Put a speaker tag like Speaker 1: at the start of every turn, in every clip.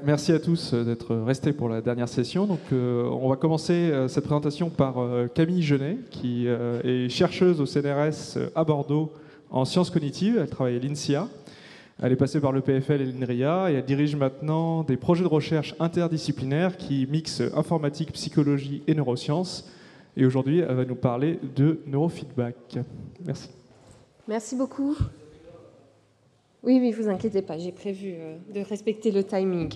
Speaker 1: merci à tous d'être restés pour la dernière session. Donc, on va commencer cette présentation par Camille Genet, qui est chercheuse au CNRS à Bordeaux en sciences cognitives. Elle travaille à l'INSIA. Elle est passée par le PFL et l'INRIA et elle dirige maintenant des projets de recherche interdisciplinaires qui mixent informatique, psychologie et neurosciences. Et aujourd'hui, elle va nous parler de neurofeedback. Merci.
Speaker 2: Merci beaucoup. Oui, vous inquiétez pas, j'ai prévu de respecter le timing.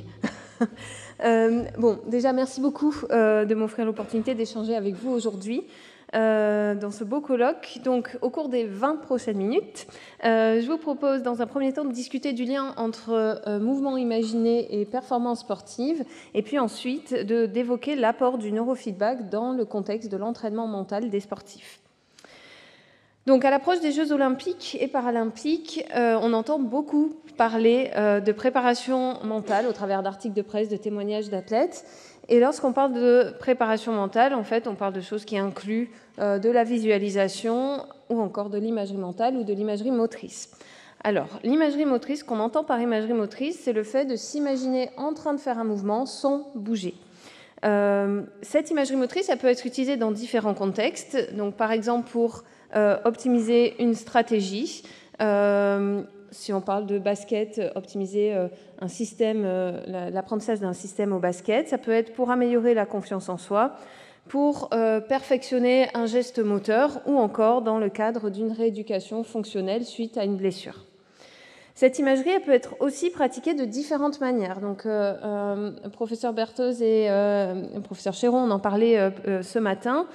Speaker 2: Bon, déjà, merci beaucoup de m'offrir l'opportunité d'échanger avec vous aujourd'hui dans ce beau colloque. Donc, au cours des 20 prochaines minutes, je vous propose dans un premier temps de discuter du lien entre mouvement imaginé et performance sportive, et puis ensuite d'évoquer l'apport du neurofeedback dans le contexte de l'entraînement mental des sportifs. Donc, à l'approche des Jeux olympiques et paralympiques, on entend beaucoup parler de préparation mentale au travers d'articles de presse, de témoignages d'athlètes. Et lorsqu'on parle de préparation mentale, en fait, on parle de choses qui incluent de la visualisation ou encore de l'imagerie mentale ou de l'imagerie motrice. Alors, l'imagerie motrice, qu'on entend par imagerie motrice, c'est le fait de s'imaginer en train de faire un mouvement sans bouger. Cette imagerie motrice, elle peut être utilisée dans différents contextes. Donc, par exemple, pour optimiser une stratégie. Si on parle de basket, optimiser un système, l'apprentissage d'un système au basket. Ça peut être pour améliorer la confiance en soi, pour perfectionner un geste moteur ou encore dans le cadre d'une rééducation fonctionnelle suite à une blessure. Cette imagerie, elle peut être aussi pratiquée de différentes manières. Donc, professeur Berthoz et professeur Chéron, on en parlait ce matin.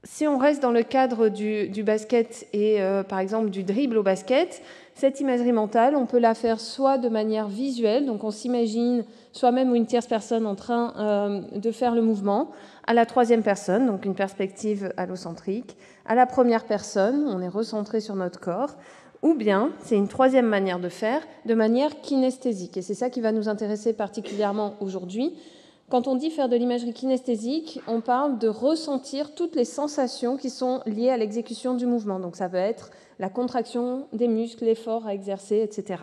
Speaker 2: Si on reste dans le cadre du basket et par exemple du dribble au basket, cette imagerie mentale, on peut la faire soit de manière visuelle, donc on s'imagine soi-même ou une tierce personne en train de faire le mouvement, à la troisième personne, donc une perspective allocentrique, à la première personne, on est recentré sur notre corps, ou bien, c'est une troisième manière de faire, de manière kinesthésique. Et c'est ça qui va nous intéresser particulièrement aujourd'hui. Quand on dit faire de l'imagerie kinesthésique, on parle de ressentir toutes les sensations qui sont liées à l'exécution du mouvement. Donc ça peut être la contraction des muscles, l'effort à exercer, etc.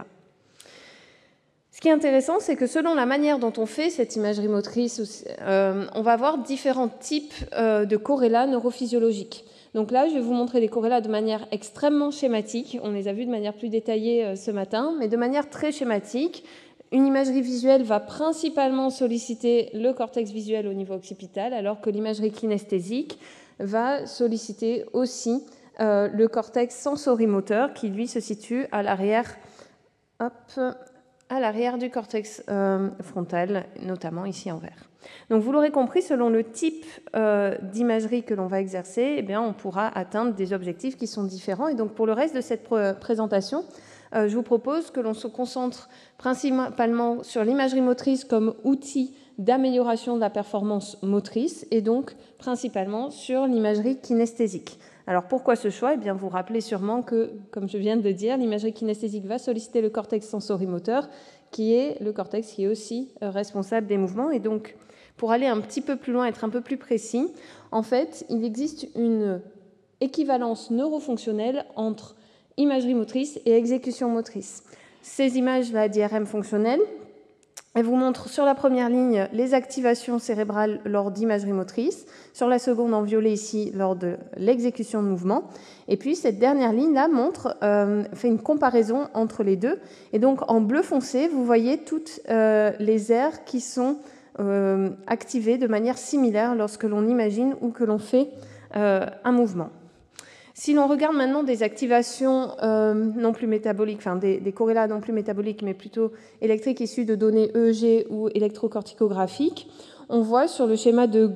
Speaker 2: Ce qui est intéressant, c'est que selon la manière dont on fait cette imagerie motrice, on va avoir différents types de corrélats neurophysiologiques. Donc là, je vais vous montrer les corrélats de manière extrêmement schématique. On les a vus de manière plus détaillée ce matin, mais de manière très schématique. Une imagerie visuelle va principalement solliciter le cortex visuel au niveau occipital, alors que l'imagerie kinesthésique va solliciter aussi le cortex sensorimoteur, qui lui se situe à l'arrière du cortex frontal, notamment ici en vert. Donc vous l'aurez compris, selon le type d'imagerie que l'on va exercer, eh bien, on pourra atteindre des objectifs qui sont différents. Et donc pour le reste de cette présentation, je vous propose que l'on se concentre principalement sur l'imagerie motrice comme outil d'amélioration de la performance motrice et donc principalement sur l'imagerie kinesthésique. Alors pourquoi ce choix ? Eh bien, vous vous rappelez sûrement que, comme je viens de le dire, l'imagerie kinesthésique va solliciter le cortex sensorimoteur, qui est le cortex qui est aussi responsable des mouvements. Et donc, pour aller un petit peu plus loin, être un peu plus précis, en fait, il existe une équivalence neurofonctionnelle entre imagerie motrice et exécution motrice. Ces images-là d'IRM fonctionnelles, elles vous montrent sur la première ligne les activations cérébrales lors d'imagerie motrice, sur la seconde en violet ici lors de l'exécution de mouvement, et puis cette dernière ligne-là fait une comparaison entre les deux, et donc en bleu foncé, vous voyez toutes les aires qui sont activées de manière similaire lorsque l'on imagine ou que l'on fait un mouvement. Si l'on regarde maintenant des activations non plus métaboliques, enfin des corrélats non plus métaboliques, mais plutôt électriques issus de données EEG ou électrocorticographiques, on voit sur le schéma de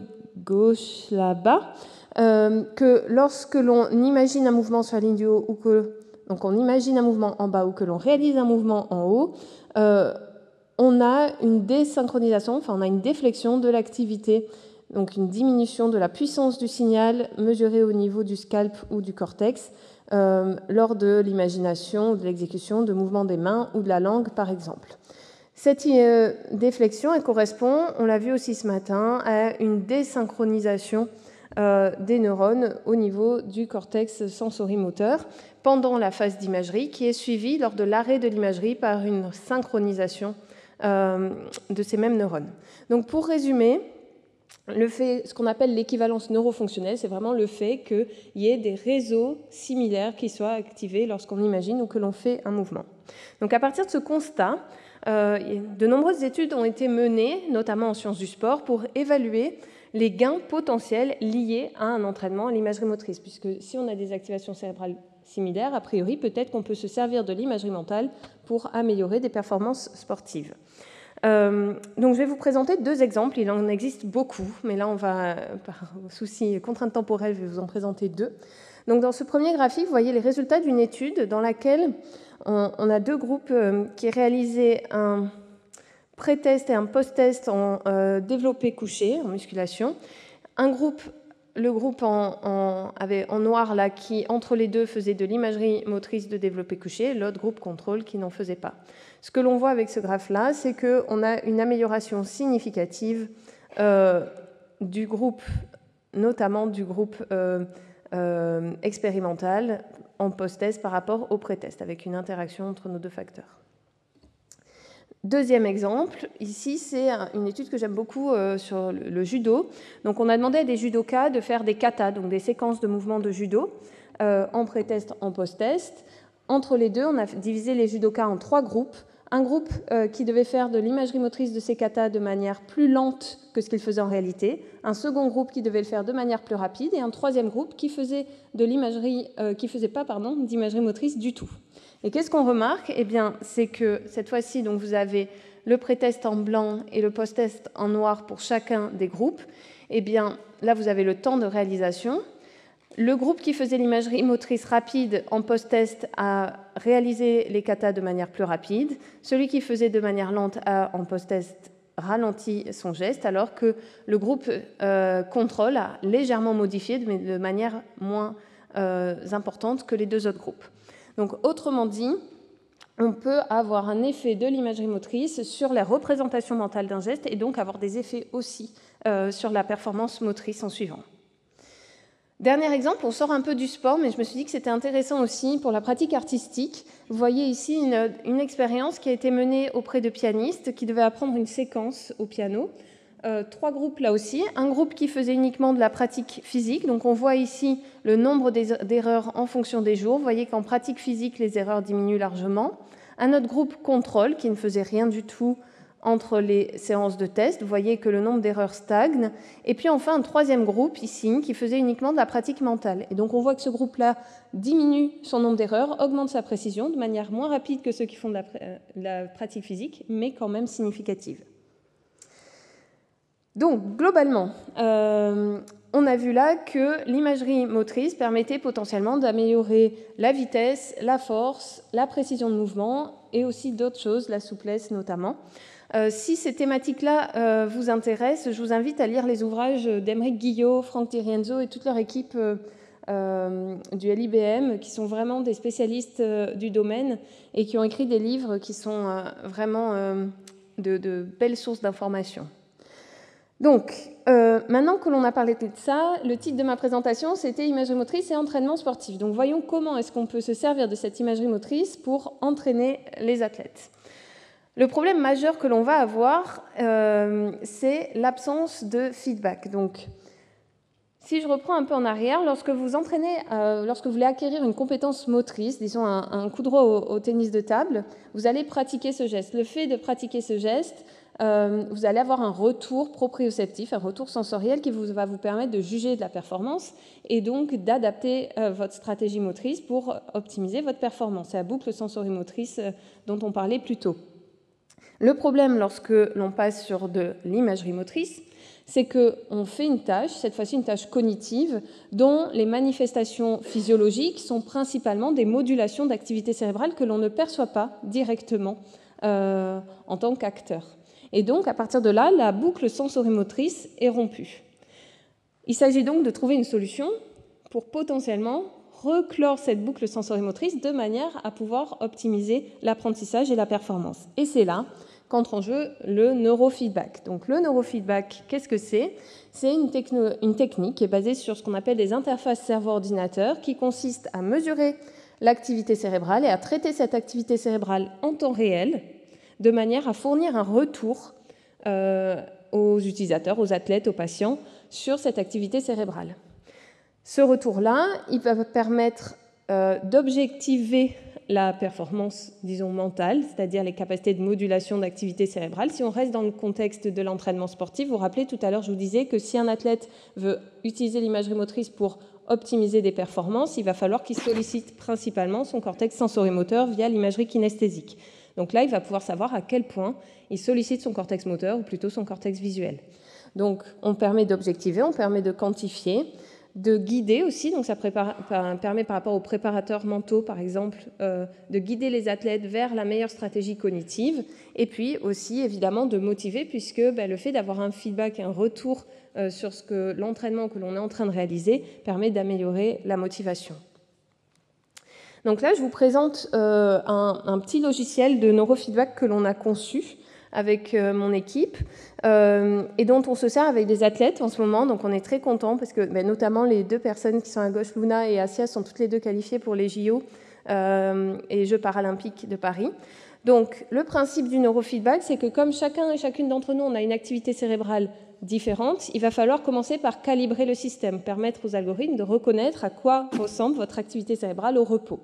Speaker 2: gauche là-bas que lorsque l'on imagine un mouvement sur la ligne du haut, donc on imagine un mouvement en bas ou que l'on réalise un mouvement en haut, on a une désynchronisation, enfin on a une déflexion de l'activité, donc une diminution de la puissance du signal mesurée au niveau du scalp ou du cortex lors de l'imagination ou de l'exécution de mouvements des mains ou de la langue, par exemple. Cette déflexion, elle correspond, on l'a vu aussi ce matin, à une désynchronisation des neurones au niveau du cortex sensorimoteur pendant la phase d'imagerie qui est suivie lors de l'arrêt de l'imagerie par une synchronisation de ces mêmes neurones. Donc pour résumer, ce qu'on appelle l'équivalence neurofonctionnelle, c'est vraiment le fait qu'il y ait des réseaux similaires qui soient activés lorsqu'on imagine ou que l'on fait un mouvement. Donc à partir de ce constat, de nombreuses études ont été menées, notamment en sciences du sport, pour évaluer les gains potentiels liés à un entraînement à l'imagerie motrice, puisque si on a des activations cérébrales similaires, a priori, peut-être qu'on peut se servir de l'imagerie mentale pour améliorer des performances sportives. Donc je vais vous présenter 2 exemples, il en existe beaucoup, mais là on va, par souci contrainte temporelle, je vais vous en présenter 2. Donc dans ce premier graphique, vous voyez les résultats d'une étude dans laquelle on a 2 groupes qui réalisaient un pré-test et un post-test en développé couché, en musculation. Un groupe, le groupe en noir là, qui entre les deux faisait de l'imagerie motrice de développé couché, l'autre groupe contrôle qui n'en faisait pas. Ce que l'on voit avec ce graphe-là, c'est qu'on a une amélioration significative du groupe, notamment du groupe expérimental en post-test par rapport au pré-test, avec une interaction entre nos 2 facteurs. Deuxième exemple, ici c'est une étude que j'aime beaucoup sur le judo. Donc on a demandé à des judokas de faire des katas, donc des séquences de mouvements de judo, en pré-test, en post-test. Entre les deux, on a divisé les judokas en 3 groupes. Un groupe qui devait faire de l'imagerie motrice de ces katas de manière plus lente que ce qu'il faisait en réalité, un second groupe qui devait le faire de manière plus rapide, et un troisième groupe qui faisait de l'imagerie, qui faisait pas d'imagerie motrice du tout. Et qu'est-ce qu'on remarque? Eh bien, c'est que cette fois-ci, donc vous avez le pré-test en blanc et le post-test en noir pour chacun des groupes. Eh bien, là, vous avez le temps de réalisation. Le groupe qui faisait l'imagerie motrice rapide en post-test a réalisé les katas de manière plus rapide. Celui qui faisait de manière lente a, en post-test, ralenti son geste, alors que le groupe contrôle a légèrement modifié, mais de manière moins importante que les 2 autres groupes. Donc, autrement dit, on peut avoir un effet de l'imagerie motrice sur la représentation mentale d'un geste et donc avoir des effets aussi sur la performance motrice en suivant. Dernier exemple, on sort un peu du sport, mais je me suis dit que c'était intéressant aussi pour la pratique artistique. Vous voyez ici une expérience qui a été menée auprès de pianistes qui devaient apprendre une séquence au piano. 3 groupes là aussi. Un groupe qui faisait uniquement de la pratique physique. Donc on voit ici le nombre d'erreurs en fonction des jours. Vous voyez qu'en pratique physique, les erreurs diminuent largement. Un autre groupe contrôle qui ne faisait rien du tout entre les séances de test. Vous voyez que le nombre d'erreurs stagne. Et puis enfin, un 3e groupe ici qui faisait uniquement de la pratique mentale. Et donc on voit que ce groupe-là diminue son nombre d'erreurs, augmente sa précision de manière moins rapide que ceux qui font de la pratique physique, mais quand même significative. Donc globalement, on a vu là que l'imagerie motrice permettait potentiellement d'améliorer la vitesse, la force, la précision de mouvement et aussi d'autres choses, la souplesse notamment. Si ces thématiques-là vous intéressent, je vous invite à lire les ouvrages d'Aymeric Guillot, Franck Di Rienzo et toute leur équipe du LIBM, qui sont vraiment des spécialistes du domaine et qui ont écrit des livres qui sont vraiment de belles sources d'informations. Donc, maintenant que l'on a parlé de ça, le titre de ma présentation, c'était imagerie motrice et entraînement sportif. Donc, voyons comment est-ce qu'on peut se servir de cette imagerie motrice pour entraîner les athlètes. Le problème majeur que l'on va avoir, c'est l'absence de feedback. Donc, si je reprends un peu en arrière, lorsque vous entraînez, lorsque vous voulez acquérir une compétence motrice, disons un coup droit au tennis de table, vous allez pratiquer ce geste. Le fait de pratiquer ce geste, vous allez avoir un retour proprioceptif, un retour sensoriel qui va vous permettre de juger de la performance et donc d'adapter votre stratégie motrice pour optimiser votre performance. C'est la boucle sensorimotrice dont on parlait plus tôt. Le problème lorsque l'on passe sur de l'imagerie motrice, c'est qu'on fait une tâche, cette fois-ci une tâche cognitive, dont les manifestations physiologiques sont principalement des modulations d'activité cérébrale que l'on ne perçoit pas directement en tant qu'acteur. Et donc, à partir de là, la boucle sensorimotrice est rompue. Il s'agit donc de trouver une solution pour potentiellement reclore cette boucle sensorimotrice de manière à pouvoir optimiser l'apprentissage et la performance. Et c'est là qu'entre en jeu le neurofeedback. Donc le neurofeedback, qu'est-ce que c'est ? C'est une technique qui est basée sur ce qu'on appelle des interfaces cerveau-ordinateur qui consiste à mesurer l'activité cérébrale et à traiter cette activité cérébrale en temps réel de manière à fournir un retour aux utilisateurs, aux athlètes, aux patients sur cette activité cérébrale. Ce retour-là, il va permettre d'objectiver la performance, disons, mentale, c'est-à-dire les capacités de modulation d'activité cérébrale. Si on reste dans le contexte de l'entraînement sportif, vous vous rappelez, tout à l'heure, je vous disais que si un athlète veut utiliser l'imagerie motrice pour optimiser des performances, il va falloir qu'il sollicite principalement son cortex sensorimoteur via l'imagerie kinesthésique. Donc là, il va pouvoir savoir à quel point il sollicite son cortex moteur, ou plutôt son cortex visuel. Donc, on permet d'objectiver, on permet de quantifier, de guider aussi, donc ça permet par rapport aux préparateurs mentaux, par exemple, de guider les athlètes vers la meilleure stratégie cognitive, et puis aussi, évidemment, de motiver, puisque le fait d'avoir un feedback, un retour sur l'entraînement que l'on est en train de réaliser permet d'améliorer la motivation. Donc là, je vous présente un petit logiciel de neurofeedback que l'on a conçu avec mon équipe et dont on se sert avec des athlètes en ce moment. Donc on est très contents parce que notamment les deux personnes qui sont à gauche, Luna et Asia, sont toutes les deux qualifiées pour les JO et Jeux paralympiques de Paris. Donc le principe du neurofeedback, c'est que comme chacun et chacune d'entre nous, on a une activité cérébrale différente, il va falloir commencer par calibrer le système, permettre aux algorithmes de reconnaître à quoi ressemble votre activité cérébrale au repos.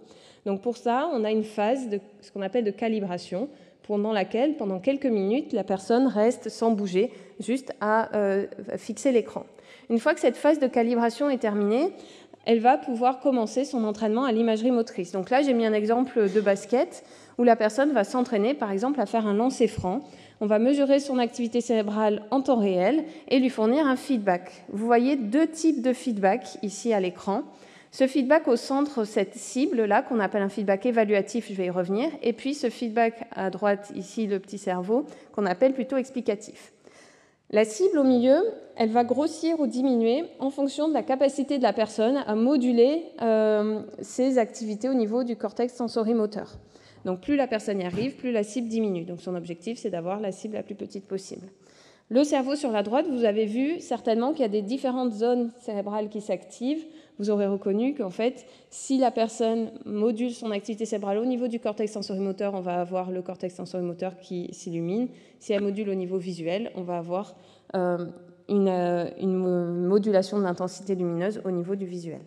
Speaker 2: Donc pour ça, on a une phase de ce qu'on appelle de calibration, pendant laquelle, pendant quelques minutes, la personne reste sans bouger, juste à fixer l'écran. Une fois que cette phase de calibration est terminée, elle va pouvoir commencer son entraînement à l'imagerie motrice. Donc là, j'ai mis un exemple de basket où la personne va s'entraîner, par exemple, à faire un lancer franc. On va mesurer son activité cérébrale en temps réel et lui fournir un feedback. Vous voyez deux types de feedback ici à l'écran. Ce feedback au centre, cette cible-là, qu'on appelle un feedback évaluatif, je vais y revenir, et puis ce feedback à droite, ici, le petit cerveau, qu'on appelle plutôt explicatif. La cible au milieu, elle va grossir ou diminuer en fonction de la capacité de la personne à moduler ses activités au niveau du cortex sensorimoteur. Donc plus la personne y arrive, plus la cible diminue. Donc son objectif, c'est d'avoir la cible la plus petite possible. Le cerveau sur la droite, vous avez vu certainement qu'il y a des différentes zones cérébrales qui s'activent. Vous aurez reconnu qu'en fait, si la personne module son activité cérébrale au niveau du cortex sensorimoteur, on va avoir le cortex sensorimoteur qui s'illumine. Si elle module au niveau visuel, on va avoir une modulation de l'intensité lumineuse au niveau du visuel.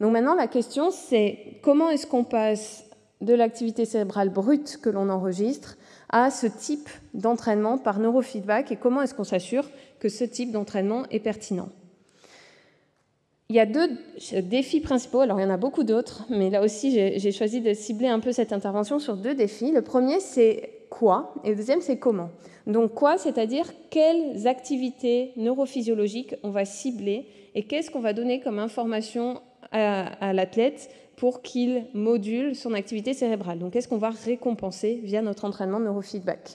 Speaker 2: Donc maintenant, la question, c'est comment est-ce qu'on passe de l'activité cérébrale brute que l'on enregistre à ce type d'entraînement par neurofeedback et comment est-ce qu'on s'assure que ce type d'entraînement est pertinent. Il y a deux défis principaux, alors il y en a beaucoup d'autres, mais là aussi j'ai choisi de cibler un peu cette intervention sur deux défis. Le premier, c'est quoi, et le deuxième, c'est comment. Donc quoi, c'est-à-dire quelles activités neurophysiologiques on va cibler et qu'est-ce qu'on va donner comme information à l'athlète pour qu'il module son activité cérébrale. Donc qu'est-ce qu'on va récompenser via notre entraînement de neurofeedback,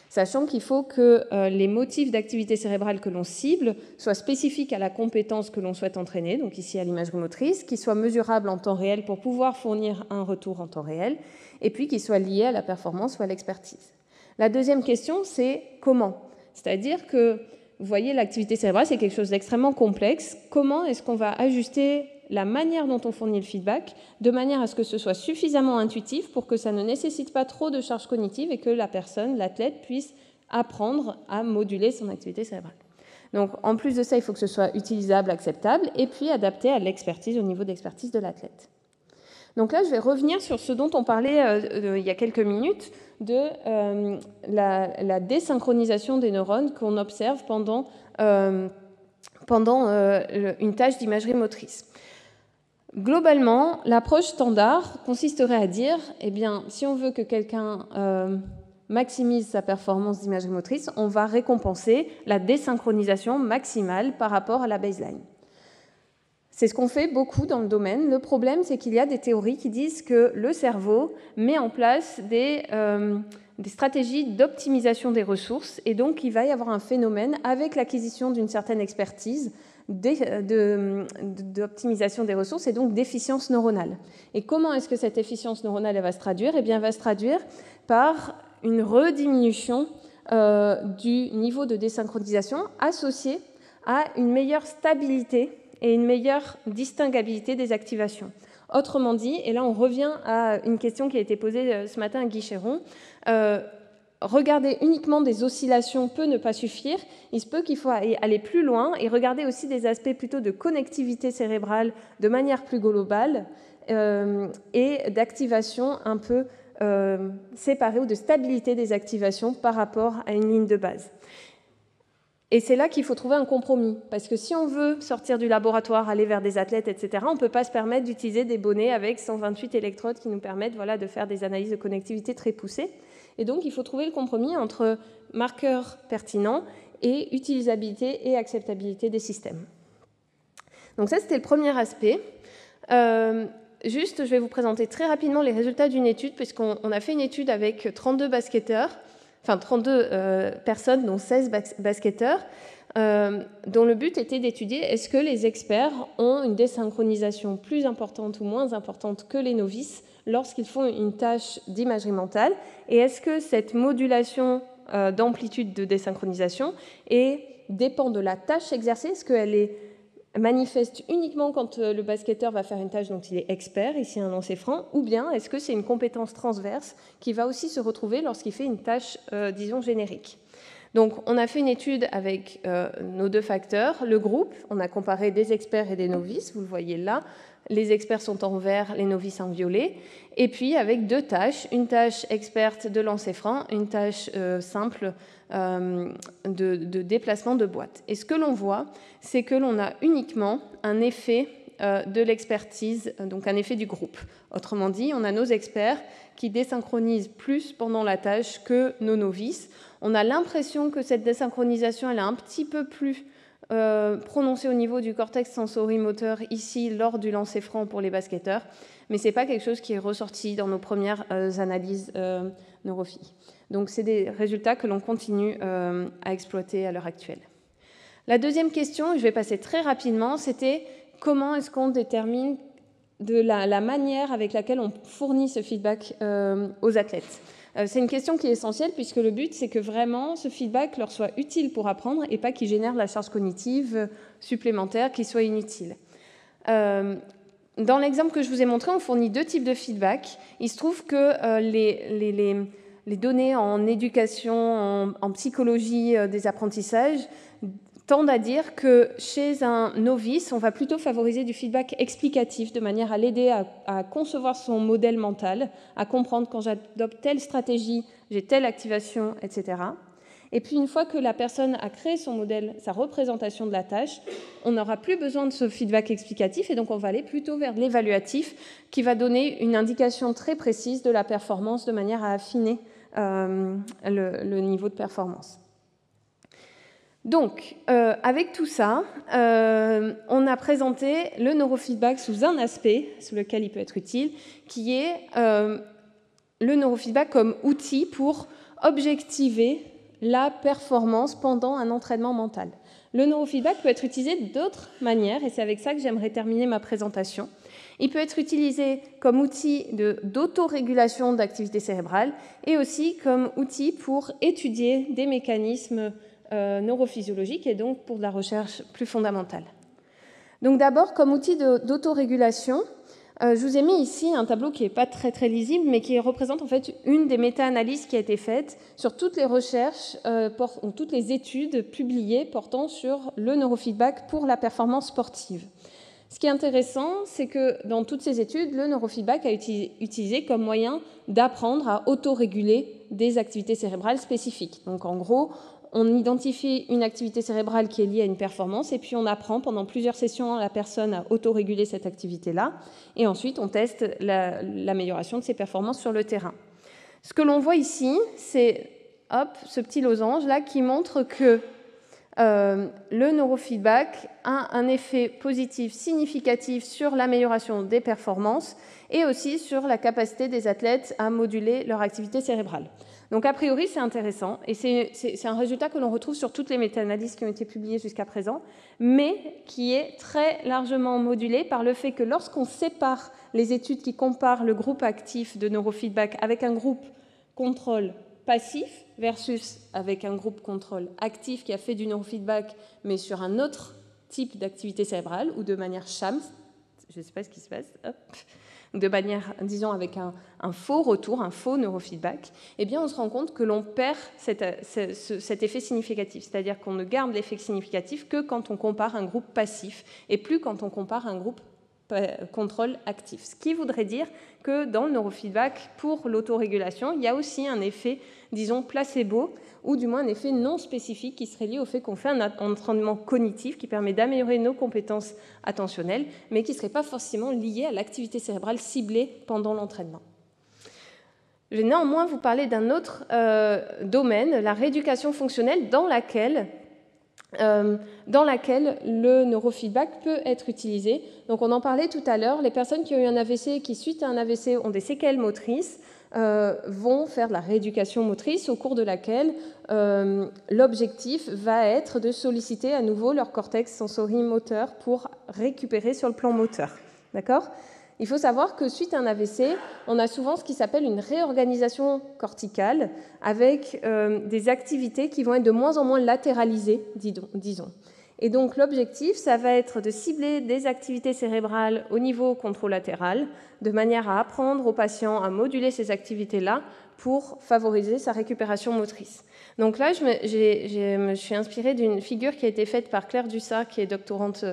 Speaker 2: sachant qu'il faut que les motifs d'activité cérébrale que l'on cible soient spécifiques à la compétence que l'on souhaite entraîner, donc ici à l'imagerie motrice, qu'ils soient mesurables en temps réel pour pouvoir fournir un retour en temps réel, et puis qu'ils soient liés à la performance ou à l'expertise. La deuxième question, c'est comment ? C'est-à-dire que, vous voyez, l'activité cérébrale, c'est quelque chose d'extrêmement complexe. Comment est-ce qu'on va ajuster la manière dont on fournit le feedback, de manière à ce que ce soit suffisamment intuitif pour que ça ne nécessite pas trop de charge cognitive et que la personne, l'athlète, puisse apprendre à moduler son activité cérébrale. Donc, en plus de ça, il faut que ce soit utilisable, acceptable, et puis adapté à l'expertise, au niveau d'expertise de l'athlète. Donc là, je vais revenir sur ce dont on parlait il y a quelques minutes, de la désynchronisation des neurones qu'on observe pendant une tâche d'imagerie motrice. Globalement, l'approche standard consisterait à dire, eh bien, si on veut que quelqu'un maximise sa performance d'imagerie motrice, on va récompenser la désynchronisation maximale par rapport à la baseline. C'est ce qu'on fait beaucoup dans le domaine. Le problème, c'est qu'il y a des théories qui disent que le cerveau met en place des stratégies d'optimisation des ressources, et donc il va y avoir un phénomène avec l'acquisition d'une certaine expertise d'optimisation des ressources et donc d'efficience neuronale. Et comment est-ce que cette efficience neuronale elle va se traduire ? Eh bien, elle va se traduire par une rediminution du niveau de désynchronisation associé à une meilleure stabilité et une meilleure distinguabilité des activations. Autrement dit, et là on revient à une question qui a été posée ce matin à Guy Chéron, regarder uniquement des oscillations peut ne pas suffire. Il se peut qu'il faut aller plus loin et regarder aussi des aspects plutôt de connectivité cérébrale de manière plus globale et d'activation un peu séparée ou de stabilité des activations par rapport à une ligne de base. Et c'est là qu'il faut trouver un compromis, parce que si on veut sortir du laboratoire, aller vers des athlètes, etc., on ne peut pas se permettre d'utiliser des bonnets avec 128 électrodes qui nous permettent de faire des analyses de connectivité très poussées. Et donc, il faut trouver le compromis entre marqueurs pertinents et utilisabilité et acceptabilité des systèmes. Donc ça, c'était le premier aspect. Juste, je vais vous présenter très rapidement les résultats d'une étude, puisqu'on a fait une étude avec 32 basketteurs, enfin 32 personnes, dont 16 basketteurs, dont le but était d'étudier est-ce que les experts ont une désynchronisation plus importante ou moins importante que les novices lorsqu'ils font une tâche d'imagerie mentale, et est-ce que cette modulation d'amplitude de désynchronisation dépend de la tâche exercée, est-ce qu'elle est manifeste uniquement quand le basketteur va faire une tâche dont il est expert, ici un lancer franc, ou bien est-ce que c'est une compétence transverse qui va aussi se retrouver lorsqu'il fait une tâche, disons, générique. Donc, on a fait une étude avec nos deux facteurs. Le groupe, on a comparé des experts et des novices, vous le voyez là. Les experts sont en vert, les novices en violet. Et puis, avec deux tâches, une tâche experte de lancer franc, une tâche simple de déplacement de boîte. Et ce que l'on voit, c'est que l'on a uniquement un effet de l'expertise, donc un effet du groupe. Autrement dit, on a nos experts qui désynchronisent plus pendant la tâche que nos novices. On a l'impression que cette désynchronisation elle est un petit peu plus prononcée au niveau du cortex sensorimoteur ici lors du lancer franc pour les basketteurs, mais ce n'est pas quelque chose qui est ressorti dans nos premières analyses neurophysiques. Donc c'est des résultats que l'on continue à exploiter à l'heure actuelle. La deuxième question, et je vais passer très rapidement, c'était comment est-ce qu'on détermine de la manière avec laquelle on fournit ce feedback aux athlètes. C'est une question qui est essentielle puisque le but, c'est que vraiment ce feedback leur soit utile pour apprendre et pas qu'il génère de la charge cognitive supplémentaire qui soit inutile. Dans l'exemple que je vous ai montré, on fournit deux types de feedback. Il se trouve que les données en éducation, en psychologie des apprentissages tendent à dire que chez un novice, on va plutôt favoriser du feedback explicatif de manière à l'aider à concevoir son modèle mental, à comprendre quand j'adopte telle stratégie, j'ai telle activation, etc. Et puis une fois que la personne a créé son modèle, sa représentation de la tâche, on n'aura plus besoin de ce feedback explicatif et donc on va aller plutôt vers l'évaluatif qui va donner une indication très précise de la performance de manière à affiner le niveau de performance. Donc, avec tout ça, on a présenté le neurofeedback sous un aspect sous lequel il peut être utile, qui est le neurofeedback comme outil pour objectiver la performance pendant un entraînement mental. Le neurofeedback peut être utilisé d'autres manières, et c'est avec ça que j'aimerais terminer ma présentation. Il peut être utilisé comme outil d'autorégulation d'activité cérébrale et aussi comme outil pour étudier des mécanismes neurophysiologique et donc pour de la recherche plus fondamentale. Donc d'abord, comme outil d'autorégulation, je vous ai mis ici un tableau qui n'est pas très lisible, mais qui représente en fait une des méta-analyses qui a été faite sur toutes les recherches, toutes les études publiées portant sur le neurofeedback pour la performance sportive. Ce qui est intéressant, c'est que dans toutes ces études, le neurofeedback a été utilisé comme moyen d'apprendre à autoréguler des activités cérébrales spécifiques. Donc en gros, on identifie une activité cérébrale qui est liée à une performance et puis on apprend pendant plusieurs sessions à la personne à autoréguler cette activité-là et ensuite on teste l'amélioration de ses performances sur le terrain. Ce que l'on voit ici, c'est ce petit losange-là qui montre que le neurofeedback a un effet positif significatif sur l'amélioration des performances et aussi sur la capacité des athlètes à moduler leur activité cérébrale. Donc a priori, c'est intéressant et c'est un résultat que l'on retrouve sur toutes les méta-analyses qui ont été publiées jusqu'à présent, mais qui est très largement modulé par le fait que lorsqu'on sépare les études qui comparent le groupe actif de neurofeedback avec un groupe contrôle passif versus avec un groupe contrôle actif qui a fait du neurofeedback mais sur un autre type d'activité cérébrale ou de manière sham, je ne sais pas ce qui se passe, de manière, disons, avec un faux retour, un faux neurofeedback, eh bien, on se rend compte que l'on perd cet effet significatif. C'est-à-dire qu'on ne garde l'effet significatif que quand on compare un groupe passif et plus quand on compare un groupe contrôle actif. Ce qui voudrait dire que dans le neurofeedback, pour l'autorégulation, il y a aussi un effet, disons, placebo, ou du moins un effet non spécifique qui serait lié au fait qu'on fait un entraînement cognitif qui permet d'améliorer nos compétences attentionnelles, mais qui ne serait pas forcément lié à l'activité cérébrale ciblée pendant l'entraînement. Je vais néanmoins vous parler d'un autre domaine, la rééducation fonctionnelle, dans laquelle le neurofeedback peut être utilisé. Donc on en parlait tout à l'heure, les personnes qui ont eu un AVC et qui, suite à un AVC, ont des séquelles motrices, vont faire de la rééducation motrice au cours de laquelle l'objectif va être de solliciter à nouveau leur cortex sensorimoteur pour récupérer sur le plan moteur. D'accord ? Il faut savoir que suite à un AVC, on a souvent ce qui s'appelle une réorganisation corticale avec des activités qui vont être de moins en moins latéralisées, disons. Et donc l'objectif, ça va être de cibler des activités cérébrales au niveau contralatéral, de manière à apprendre au patient à moduler ces activités-là pour favoriser sa récupération motrice. Donc là, je me suis inspirée d'une figure qui a été faite par Claire Dussart, qui est doctorante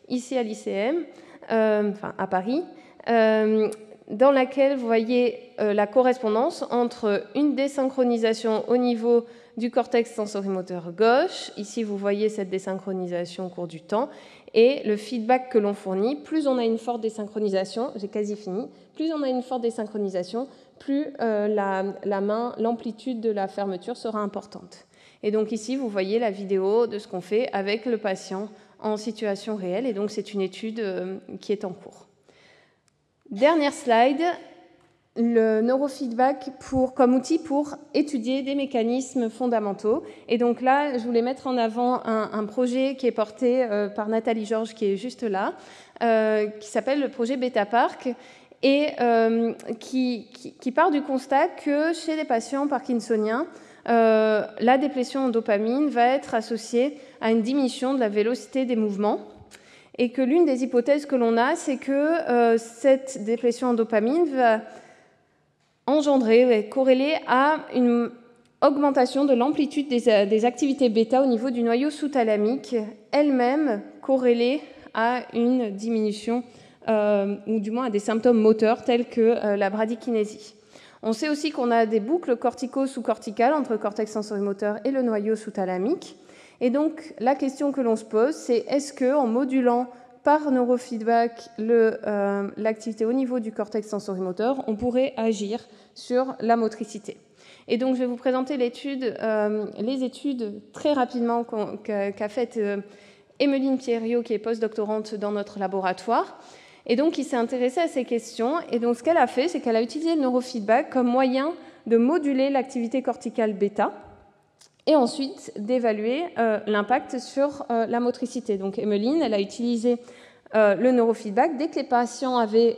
Speaker 2: ici à l'ICM, à Paris, dans laquelle vous voyez la correspondance entre une désynchronisation au niveau du cortex sensorimoteur gauche, ici vous voyez cette désynchronisation au cours du temps, et le feedback que l'on fournit. Plus on a une forte désynchronisation, j'ai quasi fini, plus on a une forte désynchronisation, plus l'amplitude de la fermeture sera importante. Et donc ici vous voyez la vidéo de ce qu'on fait avec le patient en situation réelle, et donc c'est une étude qui est en cours. Dernière slide, le neurofeedback comme outil pour étudier des mécanismes fondamentaux. Et donc là, je voulais mettre en avant un projet qui est porté par Nathalie Georges, qui est juste là, qui s'appelle le projet Beta-Park, et qui part du constat que chez les patients parkinsoniens, la déplétion en dopamine va être associée à une diminution de la vélocité des mouvements. Et que l'une des hypothèses que l'on a, c'est que cette déplétion en dopamine va engendrer, corréler à une augmentation de l'amplitude des activités bêta au niveau du noyau sous-thalamique, elle-même corrélée à une diminution, ou du moins à des symptômes moteurs tels que la bradykinésie. On sait aussi qu'on a des boucles cortico-sous-corticales entre le cortex sensorimoteur et le noyau sous-thalamique. Et donc, la question que l'on se pose, c'est est-ce qu'en modulant par neurofeedback l'activité au niveau du cortex sensorimoteur, on pourrait agir sur la motricité. Et donc, je vais vous présenter les études très rapidement qu'a faites Emeline Pierriot, qui est postdoctorante dans notre laboratoire, et donc qui s'est intéressée à ces questions. Et donc, ce qu'elle a fait, c'est qu'elle a utilisé le neurofeedback comme moyen de moduler l'activité corticale bêta, et ensuite d'évaluer l'impact sur la motricité. Donc Emeline, elle a utilisé le neurofeedback. Dès que les patients avaient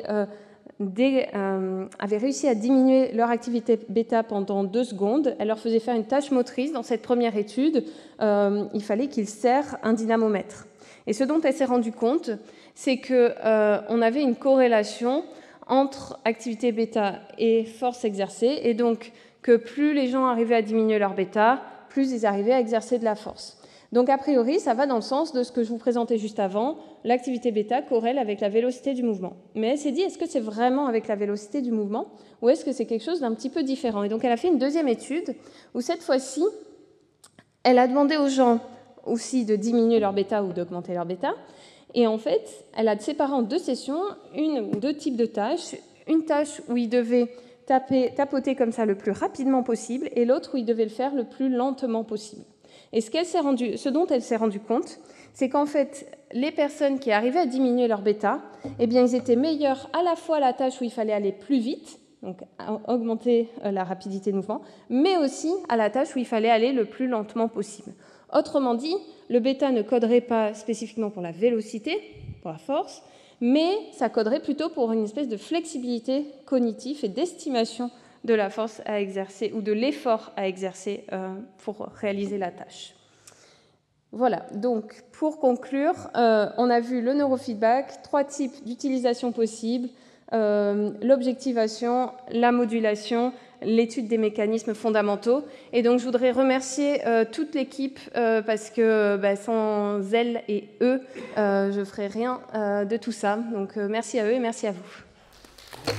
Speaker 2: réussi à diminuer leur activité bêta pendant 2 secondes, elle leur faisait faire une tâche motrice. Dans cette première étude, il fallait qu'ils serrent un dynamomètre. Et ce dont elle s'est rendue compte, c'est qu'on avait une corrélation entre activité bêta et force exercée, et donc que plus les gens arrivaient à diminuer leur bêta, plus ils arrivaient à exercer de la force. Donc, a priori, ça va dans le sens de ce que je vous présentais juste avant, l'activité bêta corrèle avec la vélocité du mouvement. Mais elle s'est dit, est-ce que c'est vraiment avec la vélocité du mouvement, ou est-ce que c'est quelque chose d'un petit peu différent? Et donc, elle a fait une deuxième étude, où cette fois-ci, elle a demandé aux gens aussi de diminuer leur bêta ou d'augmenter leur bêta, et en fait, elle a séparé en 2 sessions, 2 types de tâches, une tâche où ils devaient tapoter comme ça le plus rapidement possible, et l'autre où il devait le faire le plus lentement possible. Et ce dont elle s'est rendue compte, c'est qu'en fait, les personnes qui arrivaient à diminuer leur bêta, eh bien, ils étaient meilleurs à la fois à la tâche où il fallait aller plus vite, donc augmenter la rapidité de mouvement, mais aussi à la tâche où il fallait aller le plus lentement possible. Autrement dit, le bêta ne coderait pas spécifiquement pour la vélocité, pour la force, mais ça coderait plutôt pour une espèce de flexibilité cognitive et d'estimation de la force à exercer ou de l'effort à exercer pour réaliser la tâche. Voilà, donc pour conclure, on a vu le neurofeedback, 3 types d'utilisation possibles, l'objectivation, la modulation, l'étude des mécanismes fondamentaux. Et donc, je voudrais remercier toute l'équipe parce que sans elles et eux, je ne ferais rien de tout ça. Donc, merci à eux et merci à vous.